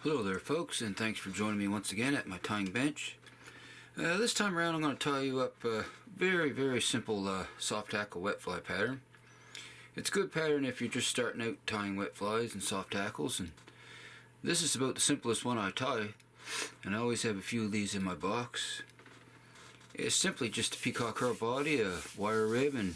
Hello there folks, and thanks for joining me once again at my tying bench. This time around I'm going to tie you up a very simple soft hackle wet fly pattern. It's a good pattern if you're just starting out tying wet flies and soft hackles, and this is about the simplest one I tie, and I always have a few of these in my box. It's simply just a peacock herl body, a wire rib, and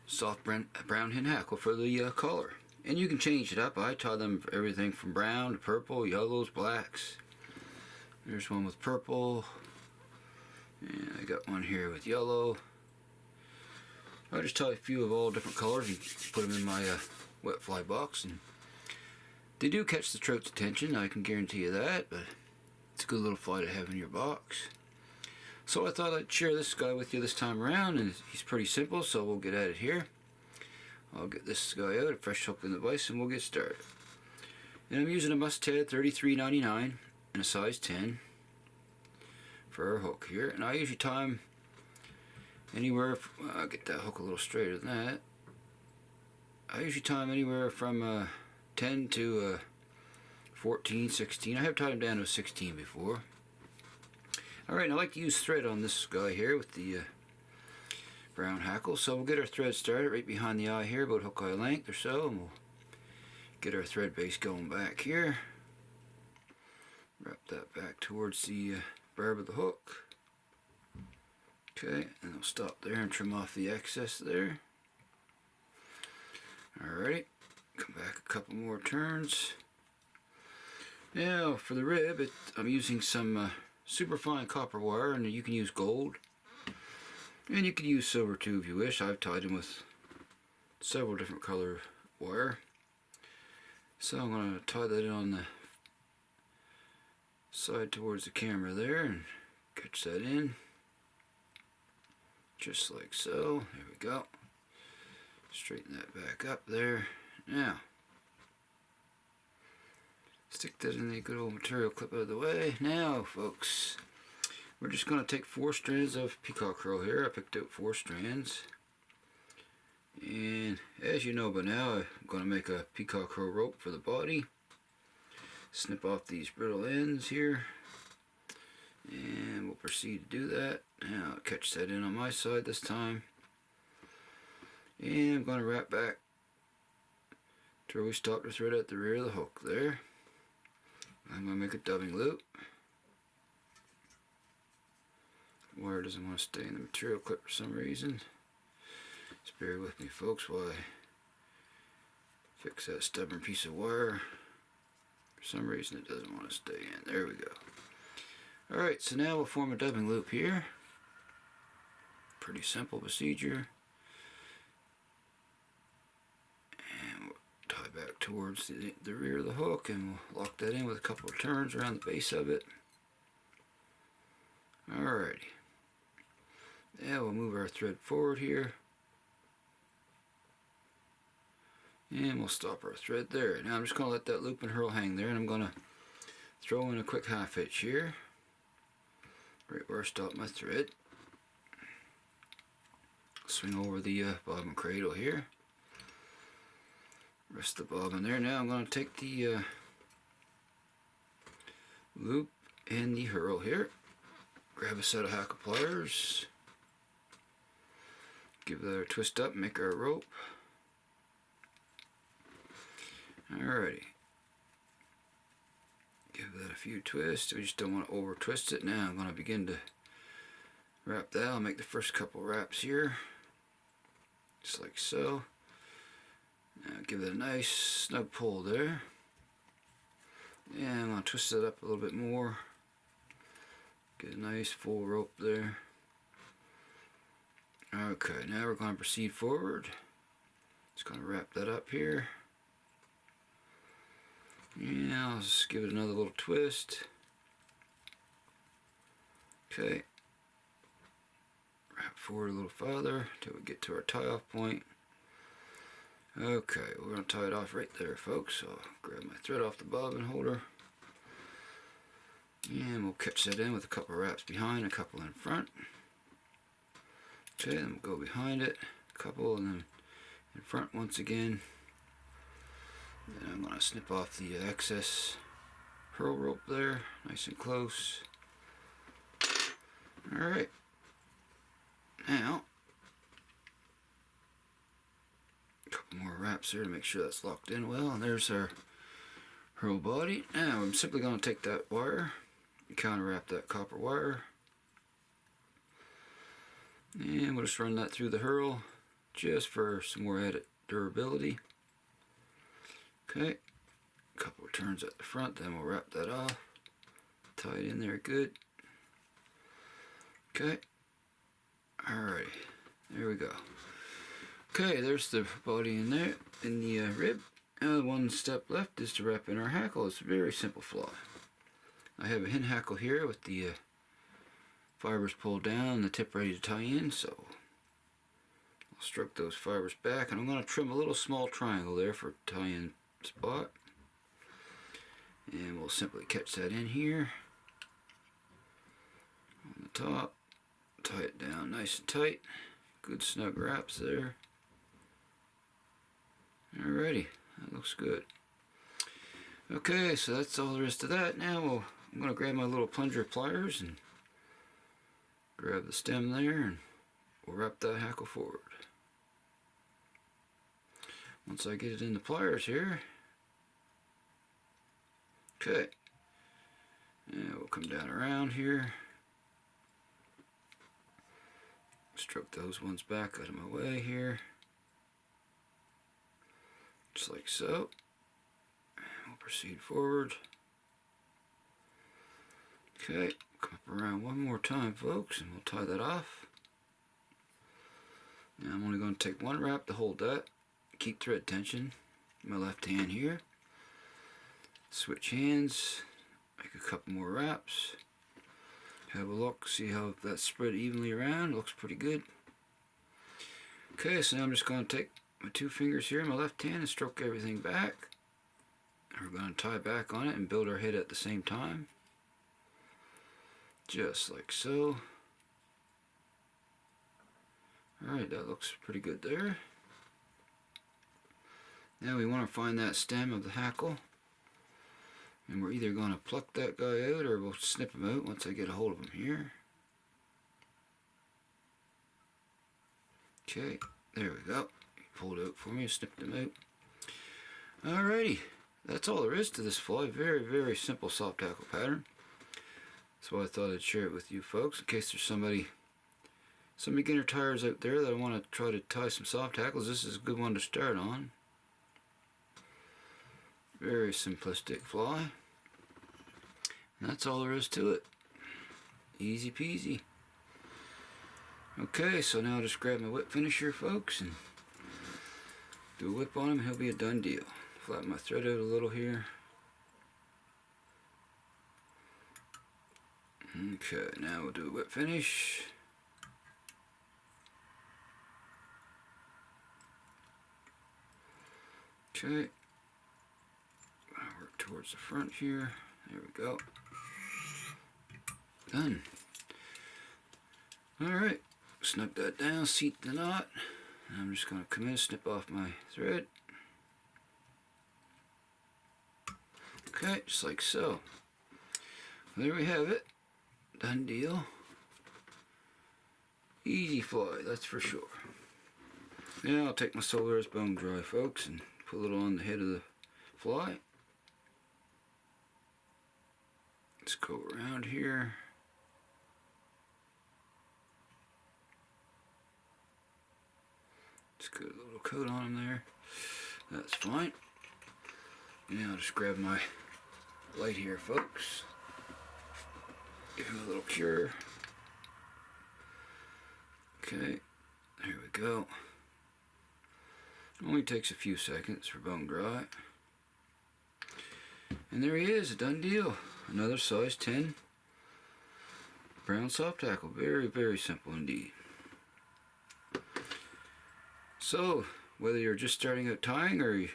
soft brown hen hackle for the collar. And you can change it up. I tie them for everything from brown to purple, yellows, blacks. There's one with purple. And I got one here with yellow. I just tie a few of all different colors and put them in my wet fly box. And they do catch the trout's attention, I can guarantee you that. But it's a good little fly to have in your box. So I thought I'd share this guy with you this time around. And he's pretty simple, so we'll get at it here. I'll get this guy out, a fresh hook in the vise, and we'll get started. And I'm using a mustad 33.99 and a size 10 for our hook here. And I usually tie them anywhere, I'll get that hook a little straighter than that. I usually tie them anywhere from 10 to 14, 16. I have tied them down to a 16 before. Alright, I like to use thread on this guy here with the brown hackle, so we'll get our thread started right behind the eye here, about hook eye length or so, and we'll get our thread base going back here. Wrap that back towards the barb of the hook. Okay, and I'll stop there and trim off the excess there. Alrighty, come back a couple more turns. Now for the rib, I'm using some superfine copper wire, and you can use gold. And you could use silver too if you wish. I've tied them with several different color wire. So I'm going to tie that in on the side towards the camera there and catch that in. Just like so. There we go. Straighten that back up there. Now, stick that in the good old material clip out of the way. Now folks, we're just going to take 4 strands of peacock herl here. I picked out 4 strands. And as you know by now, I'm going to make a peacock herl rope for the body. Snip off these brittle ends here. And we'll proceed to do that. Now I'll catch that in on my side this time. And I'm going to wrap back to where we stopped the thread at the rear of the hook there. I'm going to make a dubbing loop. Wire doesn't want to stay in the material clip for some reason. Just bear with me folks while I fix that stubborn piece of wire. For some reason it doesn't want to stay in. There we go. Alright, so now we'll form a dubbing loop here. Pretty simple procedure. And we'll tie back towards the rear of the hook, and we'll lock that in with a couple of turns around the base of it. Alrighty. Now we'll move our thread forward here. And we'll stop our thread there. Now I'm just going to let that loop and herl hang there, and I'm going to throw in a quick half hitch here. Right where I stopped my thread. Swing over the bobbin cradle here. Rest the bobbin there. Now I'm going to take the loop and the herl here. Grab a set of hackle pliers. Give that a twist up, make our rope. Alrighty. Give that a few twists. We just don't want to over twist it. Now I'm going to begin to wrap that. I'll make the first couple wraps here. Just like so. Now give it a nice snug pull there. And I'm going to twist it up a little bit more. Get a nice full rope there. Okay, now we're going to proceed forward. Just going to wrap that up here. Yeah, I'll just give it another little twist. Okay. Wrap forward a little farther until we get to our tie-off point. Okay, we're going to tie it off right there, folks. So I'll grab my thread off the bobbin holder. And we'll catch that in with a couple of wraps behind, a couple in front. Okay, then we'll go behind it, a couple, and then in front once again. Then I'm going to snip off the excess herl rope there, nice and close. Alright, now a couple more wraps there to make sure that's locked in well, and there's our herl body. Now I'm simply going to take that wire and counter wrap that copper wire, and we'll just run that through the herl just for some more added durability. Okay, a couple of turns at the front, then we'll wrap that off, tie it in there good. Okay, alrighty, there we go. Okay, there's the body in there, in the rib. Now one step left is to wrap in our hackle. It's a very simple fly. I have a hen hackle here with the fibers pulled down and the tip ready to tie in, so I'll stroke those fibers back, and I'm going to trim a little small triangle there for tie-in spot, and we'll simply catch that in here on the top, tie it down nice and tight, good snug wraps there. Alrighty, that looks good. Okay, so that's all there is to that. Now I'm going to grab my little plunger pliers and grab the stem there, and we'll wrap that hackle forward. Once I get it in the pliers here, okay, and we'll come down around here, stroke those ones back out of my way here, just like so. We'll proceed forward. Okay, come up around one more time, folks, and we'll tie that off. Now I'm only going to take one wrap to hold that. Keep thread tension in my left hand here. Switch hands, make a couple more wraps. Have a look, see how that's spread evenly around. Looks pretty good. Okay, so now I'm just going to take my two fingers here in my left hand and stroke everything back. We're going to tie back on it and build our head at the same time. Just like so. Alright, that looks pretty good there. Now we want to find that stem of the hackle, and we're either going to pluck that guy out or we'll snip him out once I get a hold of him here. Okay, there we go. He pulled out for me, snipped him out. Alrighty, that's all there is to this fly. Very, very simple soft hackle pattern. So I thought I'd share it with you folks in case there's some beginner tyers out there that want to try to tie some soft hackles. This is a good one to start on. Very simplistic fly. And that's all there is to it. Easy peasy. Okay, so now I'll just grab my whip finisher, folks, and do a whip on him. He'll be a done deal. Flatten my thread out a little here. Okay, now we'll do a whip finish. Okay. I'll work towards the front here. There we go. Done. Alright, snug that down, seat the knot. And I'm just going to come in, snip off my thread. Okay, just like so. There we have it. Done deal. Easy fly, that's for sure. Now I'll take my Solaris bone dry, folks, and pull it on the head of the fly. Let's go around here. Just get a little coat on him there. That's fine. Now I'll just grab my light here, folks. Give him a little cure. Okay, there we go. Only takes a few seconds for bone dry. And there he is, a done deal. Another size 10 brown soft hackle. Very, very simple indeed. So, whether you're just starting out tying or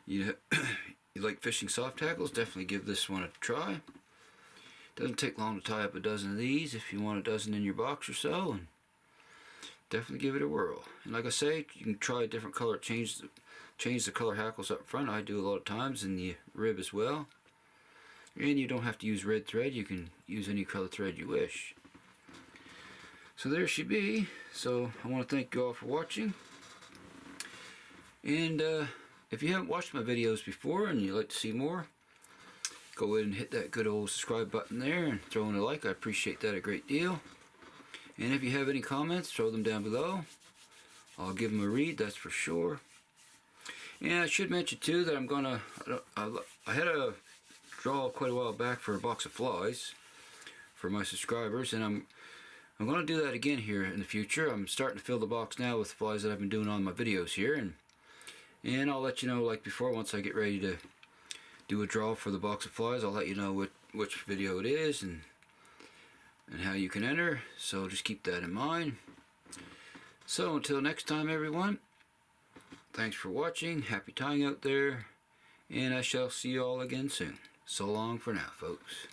you like fishing soft hackles, definitely give this one a try. Doesn't take long to tie up a dozen of these if you want a dozen in your box or so, and definitely give it a whirl. And like I say, you can try a different color, change the color hackles up front. I do a lot of times in the rib as well. And you don't have to use red thread, you can use any color thread you wish. So there she be. So I want to thank you all for watching. And if you haven't watched my videos before and you'd like to see more, go ahead and hit that good old subscribe button there and throw in a like. I appreciate that a great deal. And if you have any comments, throw them down below. I'll give them a read, that's for sure. And I should mention too that I had a draw quite a while back for a box of flies for my subscribers, and I'm going to do that again here in the future. I'm starting to fill the box now with flies that I've been doing on my videos here, and I'll let you know, like before, once I get ready to do a draw for the box of flies, I'll let you know which video it is and how you can enter. So just keep that in mind. So until next time, everyone, thanks for watching. Happy tying out there, and I shall see you all again soon. So long for now, folks.